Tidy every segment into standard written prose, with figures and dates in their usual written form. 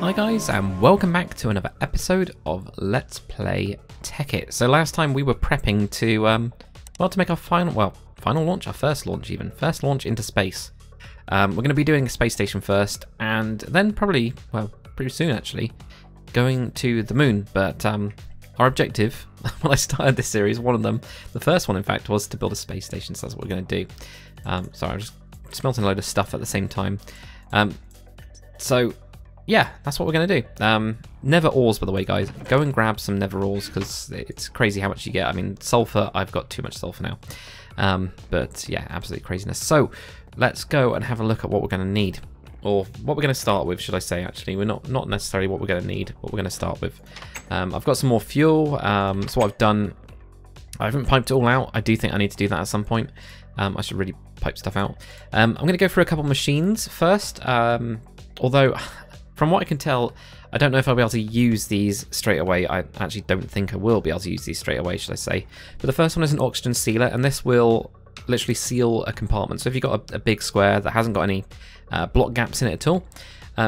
Hi guys, and welcome back to another episode of Let's Play Tekkit. So last time we were prepping to, to make our final launch, our first launch into space. We're going to be doing a space station first, and then probably, pretty soon actually, going to the moon. But our objective, when I started this series, one of them, the first one in fact, was to build a space station, so that's what we're going to do. Sorry, I'm just smelting a load of stuff at the same time. So yeah, that's what we're going to do. Nether ores, by the way, guys. Go and grab some nether ores, because it's crazy how much you get. I mean, sulfur, I've got too much sulfur now. But yeah, absolute craziness. So let's go and have a look at what we're going to need. Or what we're going to start with, should I say, actually. We're not necessarily what we're going to need, what we're going to start with. I've got some more fuel. So what I've done, I haven't piped it all out. I do think I need to do that at some point. I should really pipe stuff out. I'm going to go through a couple machines first. Although, from what I can tell, I don't know if I'll be able to use these straight away. I actually don't think I will be able to use these straight away, should I say. But the first one is an oxygen sealer, and this will literally seal a compartment. So if you've got a big square that hasn't got any block gaps in it at all,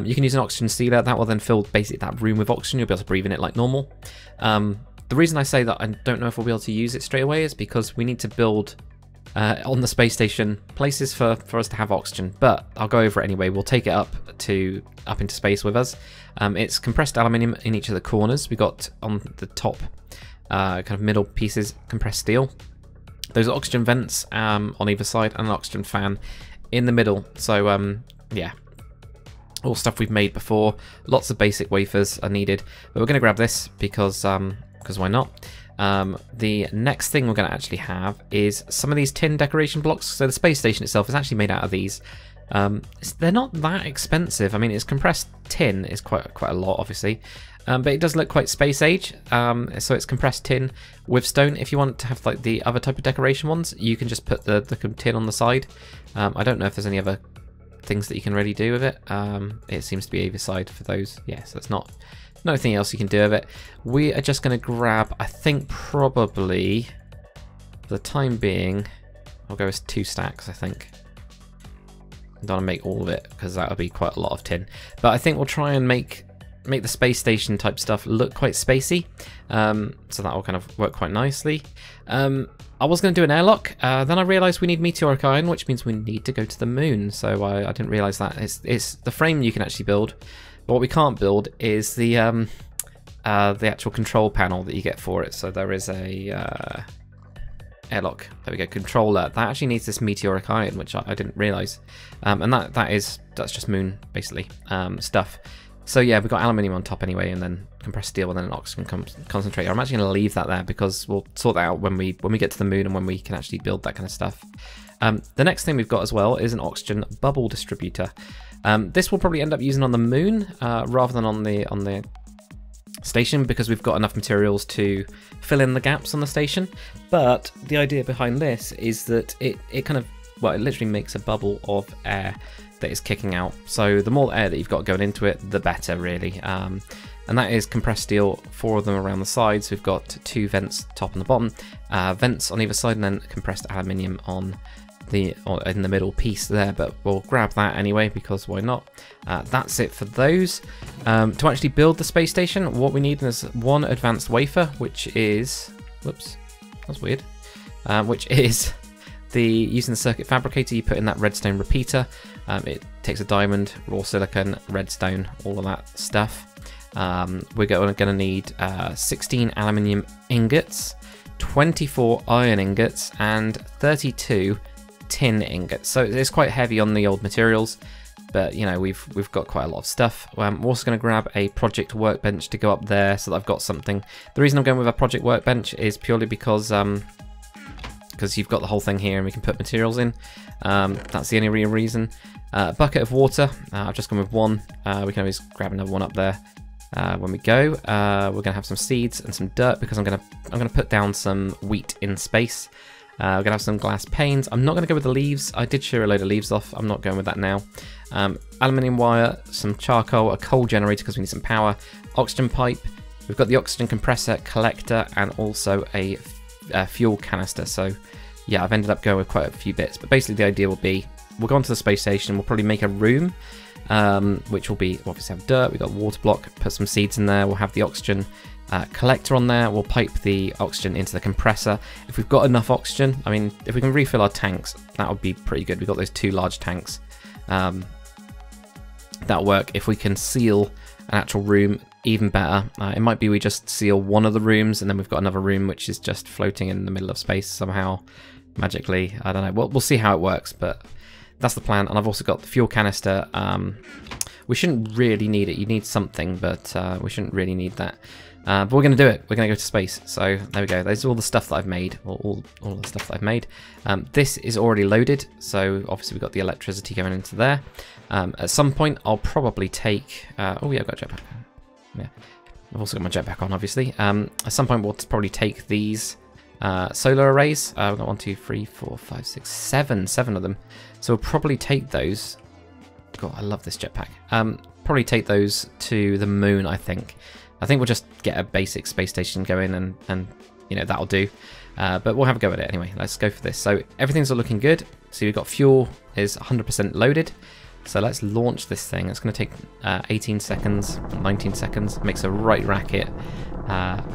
you can use an oxygen sealer. That will then fill basically that room with oxygen. You'll be able to breathe in it like normal. The reason I say that I don't know if we'll be able to use it straight away is because we need to build on the space station places for us to have oxygen, but I'll go over it anyway. We'll take it up into space with us. It's compressed aluminium in each of the corners. We got on the top kind of middle pieces compressed steel. Those are oxygen vents on either side, and an oxygen fan in the middle. So yeah, all stuff we've made before. Lots of basic wafers are needed, but we're going to grab this because why not? The next thing we're going to actually have is some of these tin decoration blocks. So the space station itself is actually made out of these. They're not that expensive. I mean, it's compressed tin is quite a lot, obviously, but it does look quite space age. So it's compressed tin with stone. If you want to have like the other type of decoration ones, you can just put the tin on the side. I don't know if there's any other things that you can really do with it. It seems to be either side for those. Yeah, so it's not anything else you can do with it. We are just going to grab, I think probably, for the time being, I'll go as 2 stacks, I think. I don't want to make all of it, because that would be quite a lot of tin. But I think we'll try and make the space station type stuff look quite spacey. So that will kind of work quite nicely. I was going to do an airlock, then I realised we need meteoric iron, which means we need to go to the moon. So I didn't realise that. It's the frame you can actually build. But what we can't build is the actual control panel that you get for it. So there is a airlock. There we go, controller. That actually needs this meteoric iron, which I didn't realise. And that's just moon basically stuff. So yeah, we've got aluminium on top anyway, and then compressed steel, and then an oxygen concentrator. I'm actually going to leave that there because we'll sort that out when we get to the moon and when we can actually build that kind of stuff. The next thing we've got as well is an oxygen bubble distributor. This will probably end up using on the moon rather than on the station, because we've got enough materials to fill in the gaps on the station. But the idea behind this is that it kind of, it literally makes a bubble of air that is kicking out. So the more air that you've got going into it, the better, really. And that is compressed steel, 4 of them around the sides. We've got 2 vents, top and the bottom, vents on either side, and then compressed aluminium in the middle piece there, but we'll grab that anyway because why not. That's it for those. To actually build the space station, what we need is 1 advanced wafer, which is, whoops, that's weird, which is using the circuit fabricator. You put in that redstone repeater. It takes a diamond, raw silicon, redstone, all of that stuff. We're going to need 16 aluminium ingots, 24 iron ingots, and 32 tin ingots. So it's quite heavy on the old materials, but you know, we've got quite a lot of stuff. I'm also going to grab a project workbench to go up there so that I've got something. The reason I'm going with a project workbench is purely because you've got the whole thing here and we can put materials in. That's the only real reason. Bucket of water, I've just gone with 1. We can always grab another one up there when we go. We're going to have some seeds and some dirt because I'm going to put down some wheat in space. We're going to have some glass panes. I'm not going to go with the leaves. I did shear a load of leaves off. I'm not going with that now. Aluminium wire, some charcoal, a coal generator because we need some power, oxygen pipe. We've got the oxygen compressor, collector, and also a fuel canister. So yeah, I've ended up going with quite a few bits. But basically the idea will be we'll go onto the space station. We'll probably make a room, which will be obviously have dirt. We've got water block. Put some seeds in there. We'll have the oxygen collector on there. We'll pipe the oxygen into the compressor. If we've got enough oxygen, I mean, if we can refill our tanks, that would be pretty good. We've got those 2 large tanks. That'll work. If we can seal an actual room, even better. It might be we just seal one of the rooms and then we've got another room which is just floating in the middle of space somehow, magically. I don't know. We'll see how it works, but that's the plan. And I've also got the fuel canister. We shouldn't really need it. You need something, but we shouldn't really need that. But we're going to do it. We're going to go to space. So there we go. There's all the stuff that I've made, or all the stuff that I've made. This is already loaded, so obviously we've got the electricity going into there. At some point, I'll probably take... oh yeah, I've got a jetpack. Yeah, I've also got my jetpack on, obviously. At some point, we'll probably take these solar arrays. We've got 1, 2, 3, 4, 5, 6, 7 of them. So we'll probably take those. God, I love this jetpack. Probably take those to the moon, I think. I think we'll just get a basic space station going and you know, that'll do. But we'll have a go at it anyway. Let's go for this. So everything's all looking good. So we've got fuel is 100% loaded. So let's launch this thing. It's going to take 18 seconds, 19 seconds. Makes a right racket.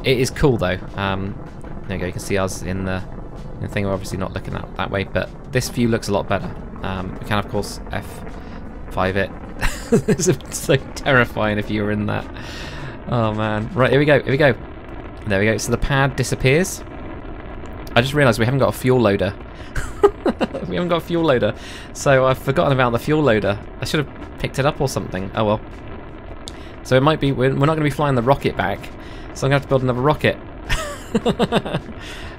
It is cool though. There you go. You can see us in the thing. We're obviously not looking at that way, but this view looks a lot better. We can of course F5 it. It's so terrifying if you were in that. Oh man. Right, here we go. Here we go. There we go. So the pad disappears. I just realised we haven't got a fuel loader. We haven't got a fuel loader. So I've forgotten about the fuel loader. I should have picked it up or something. Oh well. So it might be, we're not going to be flying the rocket back. So I'm going to have to build another rocket.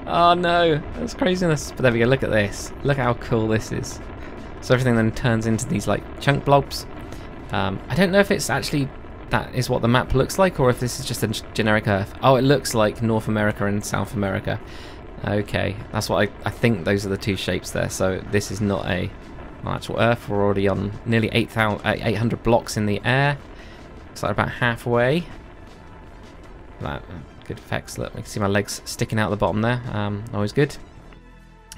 Oh no. That's craziness. But there we go. Look at this. Look how cool this is. So everything then turns into these like chunk blobs. I don't know if it's actually... that is what the map looks like, or if this is just a generic Earth. Oh, it looks like North America and South America. Okay, that's what I think those are the 2 shapes there. So this is not an actual Earth. We're already on nearly 800 blocks in the air. Looks like about halfway. That good effects. Look, we can see my legs sticking out the bottom there. Always good.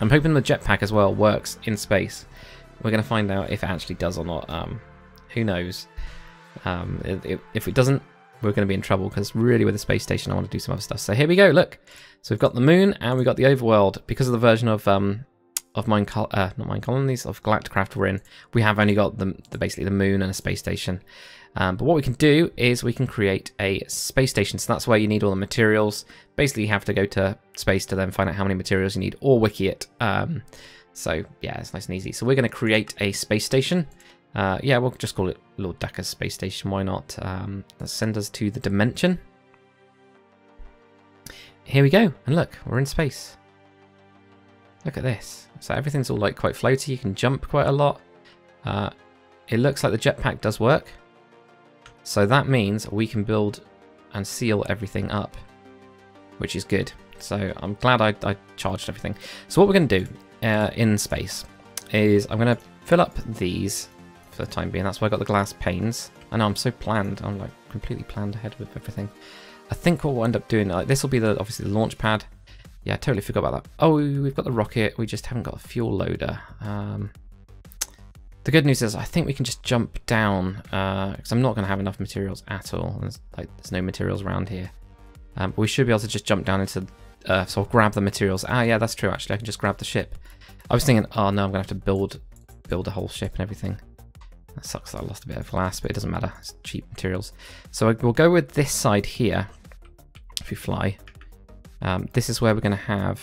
I'm hoping the jetpack as well works in space. We're going to find out if it actually does or not. Who knows? If it doesn't, we're going to be in trouble, because really with the space station I want to do some other stuff. So here we go, look. So we've got the moon and we've got the overworld. Because of the version of not Mine Colonies, of Galacticraft we're in, we have only got basically the moon and a space station. But what we can do is we can create a space station. So that's where you need all the materials. Basically you have to go to space to then find out how many materials you need, or wiki it. So yeah, it's nice and easy. So we're going to create a space station. Yeah, we'll just call it Lord Dakr's space station, why not? Let's send us to the dimension. Here we go, and look, we're in space. Look at this. So everything's all like quite floaty, you can jump quite a lot. It looks like the jetpack does work. So that means we can build and seal everything up, which is good. So I'm glad I charged everything. So what we're going to do in space is I'm going to fill up these for the time being. That's why I got the glass panes. I know I'm so planned. I'm like completely planned ahead with everything. I think what we'll end up doing, this will be obviously the launch pad. Yeah, I totally forgot about that. Oh, we've got the rocket. We just haven't got a fuel loader. The good news is I think we can just jump down, because I'm not going to have enough materials at all. There's no materials around here. But we should be able to just jump down into so I'll grab the materials. Ah, yeah, that's true. Actually, I can just grab the ship. I was thinking, oh no, I'm going to have to build a whole ship and everything. That sucks that I lost a bit of glass, but it doesn't matter. It's cheap materials. So we'll go with this side here. If we fly, this is where we're going to have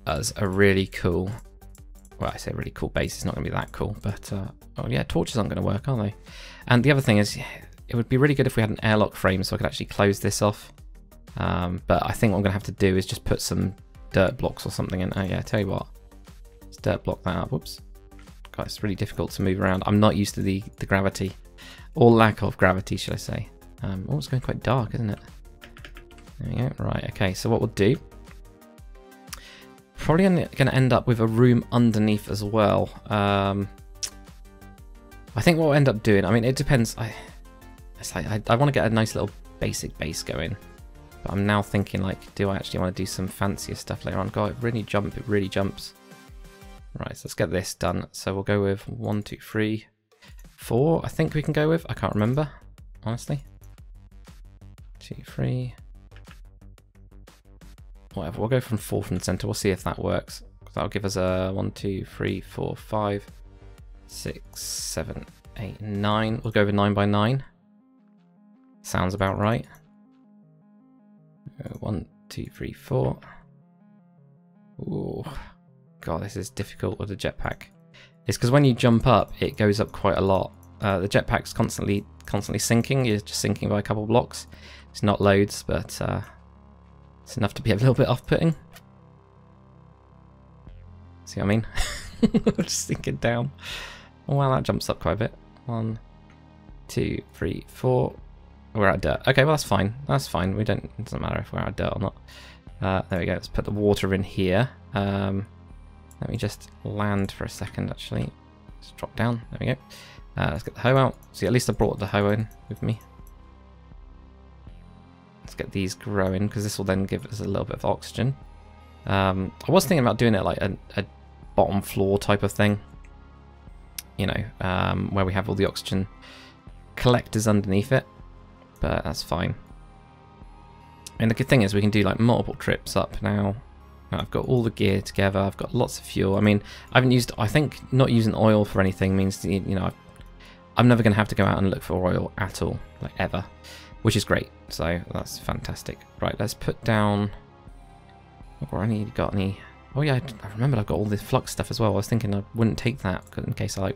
us a really cool, well, I say really cool base. It's not going to be that cool, but oh yeah, torches aren't going to work, are they? And the other thing is, it would be really good if we had an airlock frame so I could actually close this off. But I think what I'm going to have to do is just put some dirt blocks or something in. Oh yeah, I tell you what, let's dirt block that up. Whoops. God, it's really difficult to move around. I'm not used to the gravity, or lack of gravity, should I say. Oh, it's going quite dark, isn't it? There we go. Right, okay, so what we'll do, probably going to end up with a room underneath as well. I think what we'll end up doing, I mean, it depends. I want to get a nice little basic base going. But I'm now thinking, like, do I actually want to do some fancier stuff later on? God, it really jumps. Right, so let's get this done. So we'll go with 1, 2, 3, 4. I think we can go with. I can't remember, honestly. 2, 3. Whatever. We'll go from 4 from the center. We'll see if that works. That'll give us a 1, 2, 3, 4, 5, 6, 7, 8, 9. We'll go with 9 by 9. Sounds about right. 1, 2, 3, 4. Ooh. God, this is difficult with the jetpack. It's because when you jump up, it goes up quite a lot. The jetpack's constantly sinking. You're just sinking by a couple of blocks. It's not loads, but it's enough to be a little bit off-putting. See what I mean? Just sinking down. Oh, wow, that jumps up quite a bit. 1, 2, 3, 4. We're out of dirt. Okay, well that's fine. That's fine. It doesn't matter if we're out of dirt or not. There we go. Let's put the water in here. Let me just land for a second, actually. Let's drop down. There we go. Let's get the hoe out. See, at least I brought the hoe in with me. Let's get these growing, because this will then give us a little bit of oxygen. I was thinking about doing it like a bottom floor type of thing. You know, where we have all the oxygen collectors underneath it. But that's fine. And the good thing is we can do like multiple trips up now. I've got all the gear together. I've got lots of fuel. I mean, I haven't used. I think not using oil for anything means you know I'm never going to have to go out and look for oil at all, like ever, which is great. So that's fantastic. Right, let's put down. Or I need got any. Oh yeah, I remembered I've got all this flux stuff as well. I was thinking I wouldn't take that in case I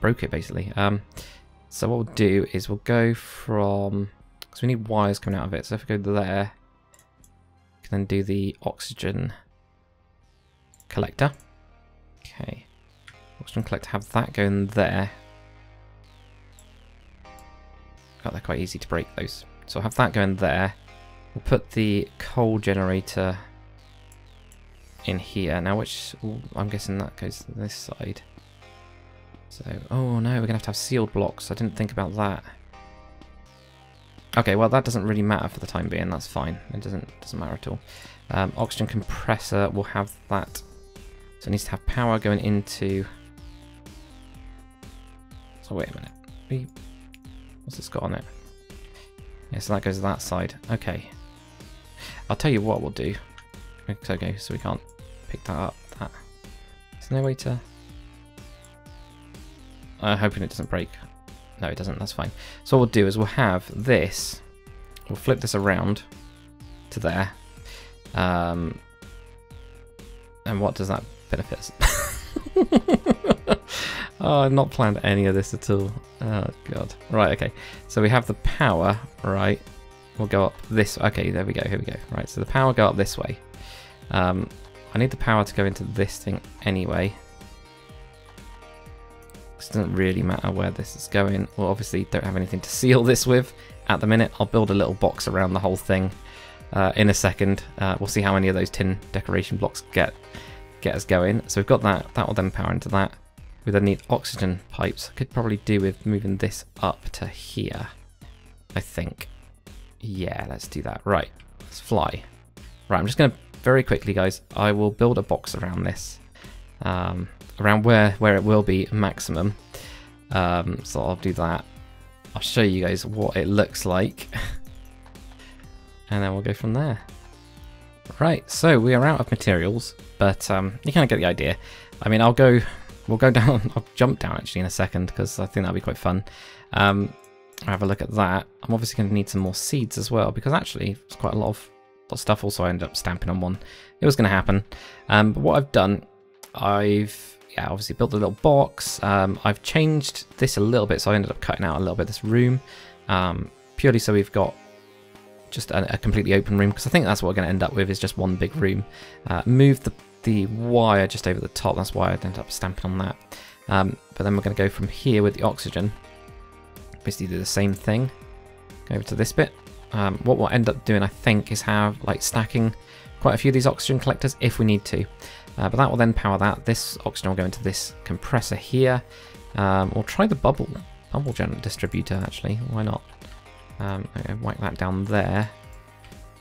broke it basically. So what we'll do is we'll go from, because we need wires coming out of it. So if we go there. Then do the oxygen collector. Okay, oxygen collector, have that go in there. God, they're quite easy to break those. So I'll have that go in there. We'll put the coal generator in here. Now, which I'm guessing that goes to this side. So, oh no, we're gonna have to have sealed blocks. I didn't think about that. Okay, well that doesn't really matter for the time being. That's fine. It doesn't matter at all. Oxygen compressor, we'll have that. So it needs to have power going into. So wait a minute. What's this got on it? Yeah, so that goes to that side. Okay. I'll tell you what we'll do. Okay, so we can't pick that up. There's no way to. I'm hoping it doesn't break. No, it doesn't. That's fine. So what we'll do is we'll have this. We'll flip this around to there. And what does that benefit us? Oh, I've not planned any of this at all. Oh, God. Right, okay. So we have the power, right? We'll go up this. Okay, there we go. Here we go. Right, so the power will go up this way. I need the power to go into this thing anyway. It doesn't really matter where this is going. Well, obviously don't have anything to seal this with at the minute. I'll build a little box around the whole thing in a second. We'll see how many of those tin decoration blocks get us going. So we've got that. That will then power into that. We then need oxygen pipes. I could probably do with moving this up to here, I think. Yeah, let's do that. Right, let's fly. Right, I'm just going to very quickly, guys, I will build a box around this. Around where it will be maximum. So I'll do that. I'll show you guys what it looks like. And then we'll go from there. Right, so we are out of materials, but you kind of get the idea. I mean, we'll go down, I'll jump down actually in a second, because I think that'll be quite fun. I'll have a look at that. I'm obviously going to need some more seeds as well, because actually it's quite a lot of stuff. Also, I ended up stamping on one. It was going to happen. But what I've done, I've obviously built a little box. I've changed this a little bit, so I ended up cutting out a little bit of this room, purely so we've got just a completely open room, because I think that's what we're going to end up with, is just one big room. Move the wire just over the top. That's why I ended up stamping on that. But then we're going to go from here with the oxygen. Basically do the same thing. Go over to this bit. What we'll end up doing, I think, is have like stacking quite a few of these oxygen collectors if we need to. But that will then power that. This oxygen will go into this compressor here. We'll try the bubble distributor actually. Why not? Okay, whack that down there.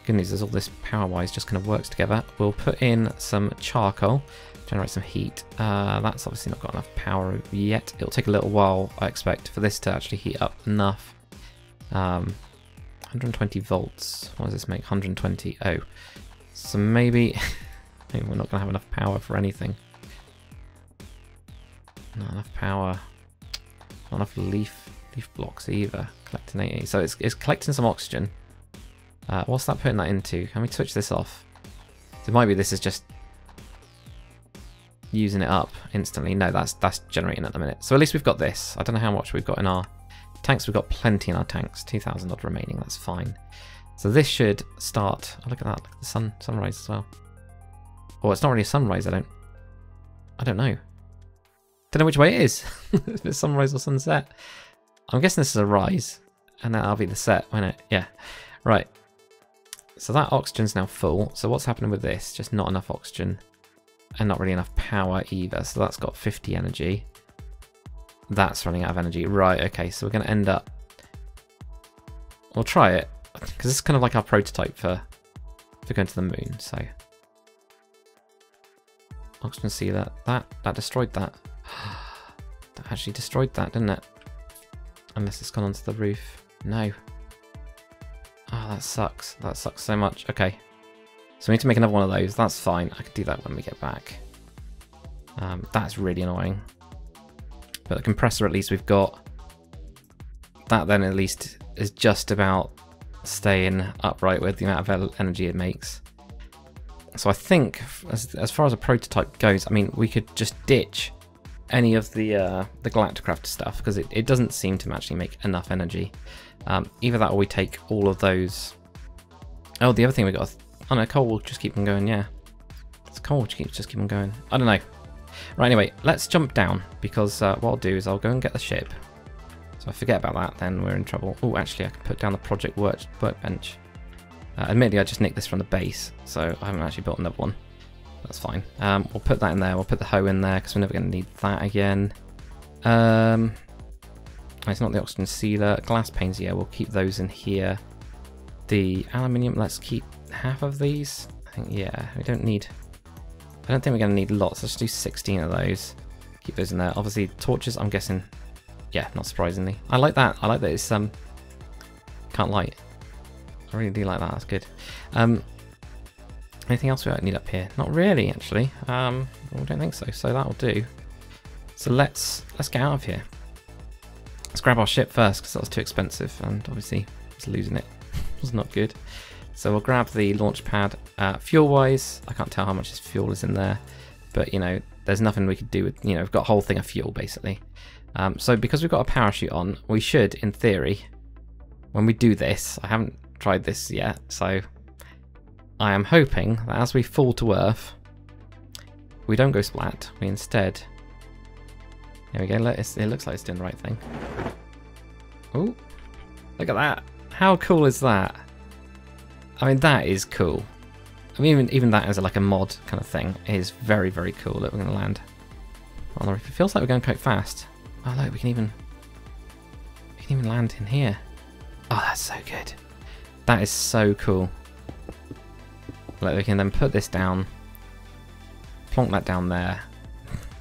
Good news is all this power-wise just kind of works together. We'll put in some charcoal. Generate some heat. That's obviously not got enough power yet. It'll take a little while, I expect, for this to actually heat up enough. 120 volts. What does this make? 120. Oh. So maybe, maybe we're not going to have enough power for anything. Not enough power. Not enough leaf blocks either. Collecting 80. So it's collecting some oxygen. What's that putting that into? Can we switch this off? So it might be this is just using it up instantly. No, that's generating at the minute. So at least we've got this. I don't know how much we've got in our tanks. We've got plenty in our tanks. 2,000 odd remaining. That's fine. So this should start. Oh, look at that. Look at the sunrise as well. Oh, it's not really a sunrise. I don't know. Don't know which way it is. If it's sunrise or sunset. I'm guessing this is a rise, and that'll be the set, won't it? Yeah. Right. So that oxygen's now full. So what's happening with this? Just not enough oxygen. And not really enough power either. So that's got 50 energy. That's running out of energy. Right, okay. So we're going to end up... We'll try it. Because this is kind of like our prototype for going to the moon. So... Oxygen sealer. That destroyed that. That actually destroyed that, didn't it? Unless it's gone onto the roof. No. Oh, that sucks. That sucks so much. Okay. So we need to make another one of those. That's fine. I can do that when we get back. That's really annoying. But the compressor, at least we've got. That then at least is just about staying upright with the amount of energy it makes. So I think, as far as a prototype goes, I mean, we could just ditch any of the Galacticraft stuff, because it doesn't seem to actually make enough energy. Either that or we take all of those. Oh, the other thing we got... Oh no, coal will just keep on going, yeah. It's coal will just keep on going. I don't know. Right, anyway, let's jump down, because what I'll do is I'll go and get the ship. So if I forget about that, then we're in trouble. Oh, actually, I can put down the project workbench. Admittedly, I just nicked this from the base, so I haven't actually built another one. That's fine. We'll put that in there. We'll put the hoe in there, because we're never going to need that again. It's not the oxygen sealer. Glass panes, yeah, we'll keep those in here. The aluminium, let's keep half of these. I think, yeah, we don't need... I don't think we're going to need lots. Let's do 16 of those. Keep those in there. Obviously, torches, I'm guessing... Yeah, not surprisingly. I like that. I like that it's... Can't light. I really do like that. That's good. Anything else we need up here? Not really, actually. I don't think so. So that'll do. So let's get out of here. Let's grab our ship first, because that was too expensive, and obviously I was losing it. It was not good. So we'll grab the launch pad. Fuel-wise, I can't tell how much this fuel is in there, but you know, there's nothing we could do with. You know, we've got a whole thing of fuel basically. So because we've got a parachute on, we should, in theory, when we do this, I haven't tried this yet, so I am hoping that as we fall to Earth, we don't go splat. We instead... There we go. It looks like it's doing the right thing. Oh, look at that. How cool is that? I mean, that is cool. I mean, even that as like a mod kind of thing is very, very cool. Look, we're going to land on the roof. It feels like we're going quite fast. Oh, look, we can even land in here. Oh, that's so good. That is so cool. Like, we can then put this down, plonk that down there.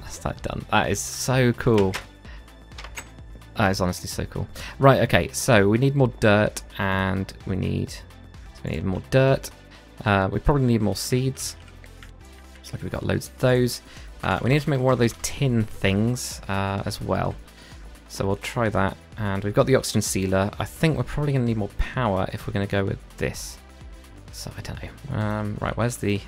That's that done. That is so cool. That is honestly so cool. Right, okay, so we need more dirt, and we need more dirt. We probably need more seeds. Looks like we've got loads of those. We need to make more of those tin things as well. So we'll try that. And we've got the oxygen sealer. I think we're probably going to need more power if we're going to go with this. So I don't know. Right, where's the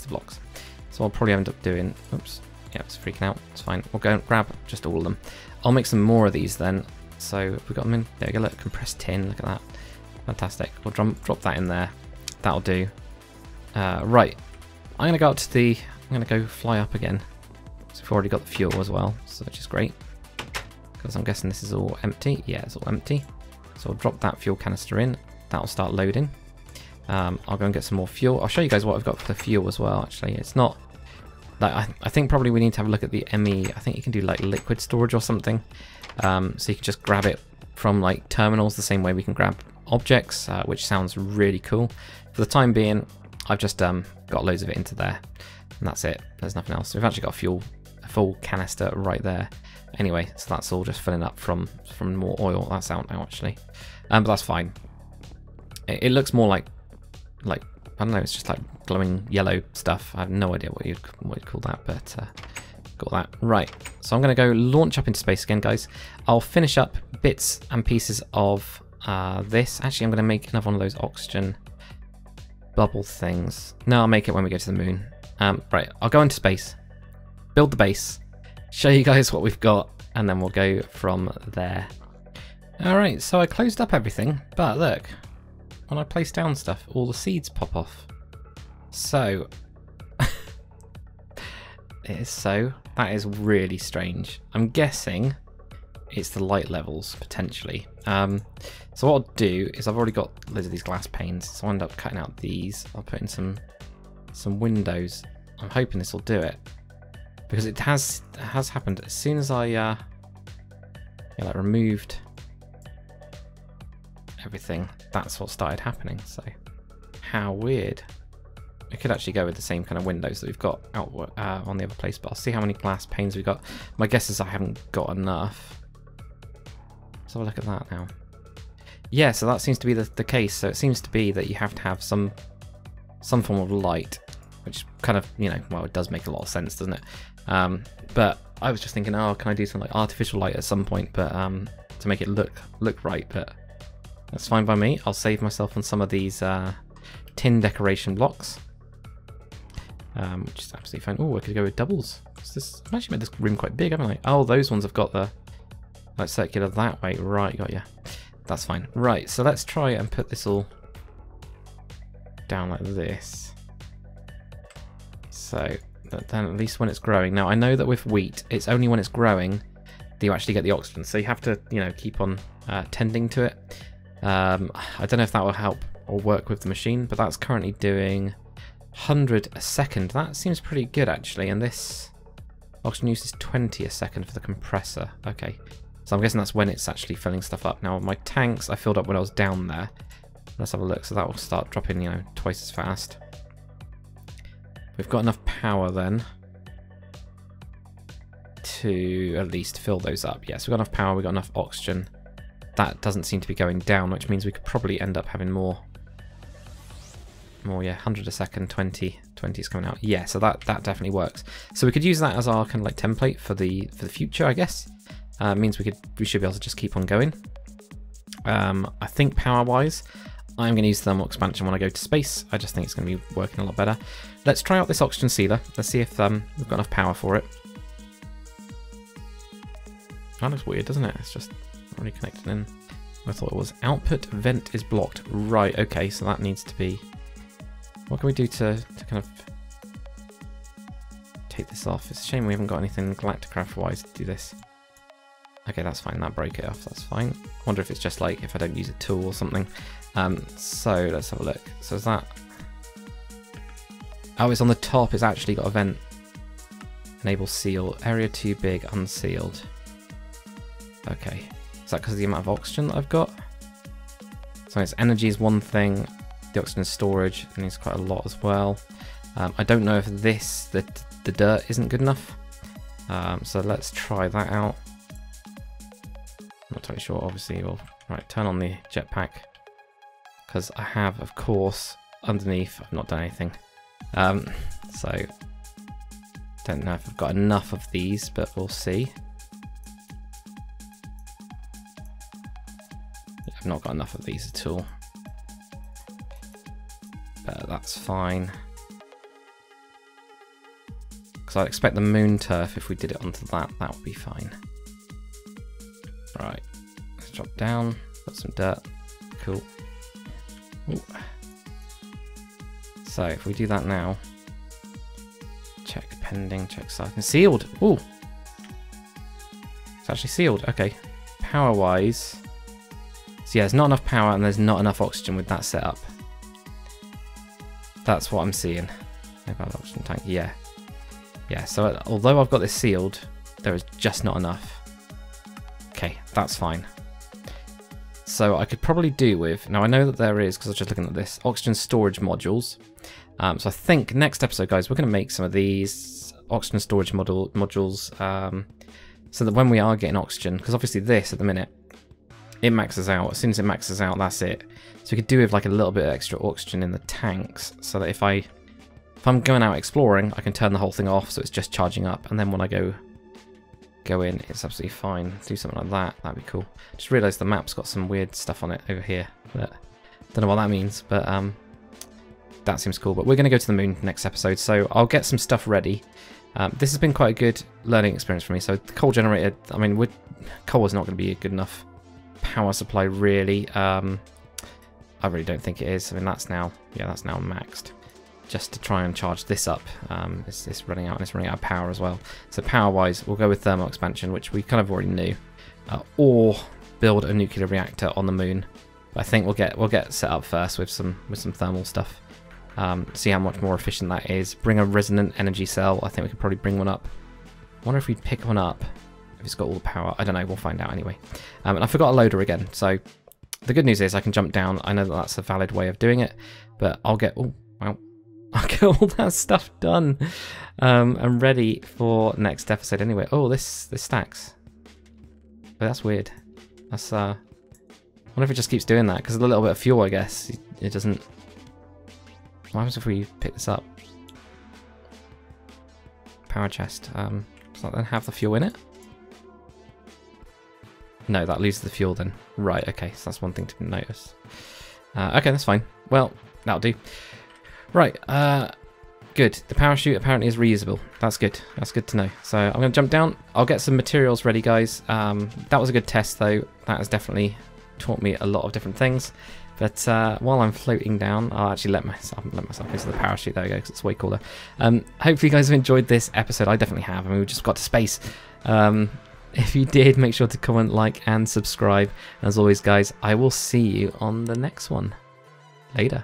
blocks? So I'll probably end up doing... Oops. Yeah, it's freaking out. It's fine. We'll go and grab just all of them. I'll make some more of these then. So we've got them in. There we go. Look, compressed tin. Look at that. Fantastic. We'll drop that in there. That'll do. Right. I'm going to go up to the... I'm going to go fly up again. So we've already got the fuel as well, so which is great. Because I'm guessing this is all empty. Yeah, it's all empty. So I'll drop that fuel canister in. That'll start loading. I'll go and get some more fuel. I'll show you guys what I've got for the fuel as well, actually. It's not... Like, I think probably we need to have a look at the ME. I think you can do like liquid storage or something. So you can just grab it from like terminals the same way we can grab objects, which sounds really cool. For the time being, I've just got loads of it into there. And that's it. There's nothing else. We've actually got a full canister right there. Anyway, so that's all just filling up from more oil. That's out now, actually. But that's fine. It looks more like I don't know. It's just like glowing yellow stuff. I have no idea what you'd call that, but got that right. So I'm going to go launch up into space again, guys. I'll finish up bits and pieces of this. Actually, I'm going to make another one of those oxygen bubble things. No, I'll make it when we go to the moon. Right, I'll go into space, build the base, show you guys what we've got, and then we'll go from there. Alright, so I closed up everything, but look, when I place down stuff, all the seeds pop off. So, that is really strange. I'm guessing it's the light levels, potentially. So what I'll do is I've already got loads of these glass panes, so I'll end up cutting out these. I'll put in some windows. I'm hoping this will do it, because it has happened as soon as I like removed everything. That's what started happening. So how weird. I could actually go with the same kind of windows that we've got out on the other place, but I'll see how many glass panes we've got. My guess is I haven't got enough. Let's have a look at that now. Yeah, so that seems to be the case. So it seems to be that you have to have some form of light, which kind of, you know, well, it does make a lot of sense, doesn't it? But I was just thinking, oh, can I do some like artificial light at some point, but to make it look right, but that's fine by me. I'll save myself on some of these tin decoration blocks, which is absolutely fine. Oh, I could go with doubles. I've actually made this room quite big, haven't I? Oh, those ones have got the like circular that way. Right, got you. That's fine. Right, so let's try and put this all down like this. So then at least when it's growing. Now I know that with wheat, it's only when it's growing that you actually get the oxygen. So you have to, you know, keep on tending to it. I don't know if that will help or work with the machine, but that's currently doing 100 a second. That seems pretty good actually, and this oxygen use is 20 a second for the compressor. Okay, so I'm guessing that's when it's actually filling stuff up. Now my tanks I filled up when I was down there. Let's have a look. So that will start dropping, you know, twice as fast. We've got enough power then to at least fill those up. Yes, we've got enough power, we've got enough oxygen. That doesn't seem to be going down, which means we could probably end up having more, yeah, 100 a second, 20 is coming out. Yeah, so that definitely works. So we could use that as our kind of like template for the future, I guess. Means we should be able to just keep on going. I think power-wise, I'm going to use thermal expansion when I go to space. I just think it's going to be working a lot better. Let's try out this oxygen sealer. Let's see if we've got enough power for it. That looks weird, doesn't it? It's just already connected in. I thought it was output vent is blocked. Right, okay, so that needs to be... What can we do to kind of take this off? It's a shame we haven't got anything Galacticraft wise to do this. Okay, that's fine, that broke it off, that's fine. I wonder if it's just like if I don't use a tool or something. So let's have a look. So is that... Oh, it's on the top, it's actually got a vent. Enable seal, area too big, unsealed. Okay, is that because of the amount of oxygen that I've got? So its energy is one thing, the oxygen storage needs quite a lot as well. I don't know if the dirt isn't good enough. So let's try that out. Not totally sure, obviously. We'll turn on the jetpack, because I have, of course, underneath, I've not done anything. So, don't know if I've got enough of these, but we'll see. I've not got enough of these at all. But that's fine. Because I'd expect the moon turf, if we did it onto that would be fine. Right, let's drop down, put some dirt. Cool. Ooh. So if we do that now, check pending, check siphon. Sealed! Ooh! It's actually sealed, okay. Power wise, so yeah, there's not enough power and there's not enough oxygen with that setup. That's what I'm seeing. About oxygen tank, yeah. Yeah, so although I've got this sealed, there is just not enough. Okay, that's fine. So I could probably do with, now I know that there is, because I was just looking at this, oxygen storage modules. So I think next episode, guys, we're going to make some of these oxygen storage modules, so that when we are getting oxygen, because obviously this at the minute, it maxes out. As soon as it maxes out, that's it. So we could do with like a little bit of extra oxygen in the tanks, so that if I'm going out exploring, I can turn the whole thing off, so it's just charging up, and then when I go in, it's absolutely fine. Do something like that. That'd be cool. Just realised the map's got some weird stuff on it over here, but don't know what that means. But that seems cool. But we're going to go to the moon next episode, so I'll get some stuff ready. This has been quite a good learning experience for me. So the coal generator, I mean, coal is not going to be a good enough power supply, really. I really don't think it is. I mean, that's now maxed. Just to try and charge this up, it's running out, and it's running out of power as well. So power-wise, we'll go with thermal expansion, which we kind of already knew, or build a nuclear reactor on the moon. But I think we'll get set up first with some thermal stuff. See how much more efficient that is. Bring a resonant energy cell. I think we could probably bring one up. I wonder if we pick one up if it's got all the power. I don't know. We'll find out anyway. And I forgot a loader again. So the good news is I can jump down. I know that that's a valid way of doing it, but I'll get. Oh wow. I'll get all that stuff done. I'm ready for next episode anyway. Oh, this stacks. But that's weird. That's I wonder if it just keeps doing that because a little bit of fuel, I guess. It doesn't. What happens if we pick this up? Power chest. Does that then have the fuel in it? No, that loses the fuel then. Right. Okay. So that's one thing to notice. Okay, that's fine. Well, that'll do. Right, good. The parachute apparently is reusable. That's good. That's good to know. So I'm going to jump down. I'll get some materials ready, guys. That was a good test, though. That has definitely taught me a lot of different things. But while I'm floating down, I'll actually let myself into the parachute. There we go, because it's way cooler. Hopefully you guys have enjoyed this episode. I definitely have. I mean, we just got to space. If you did, make sure to comment, like, and subscribe. And as always, guys, I will see you on the next one. Later.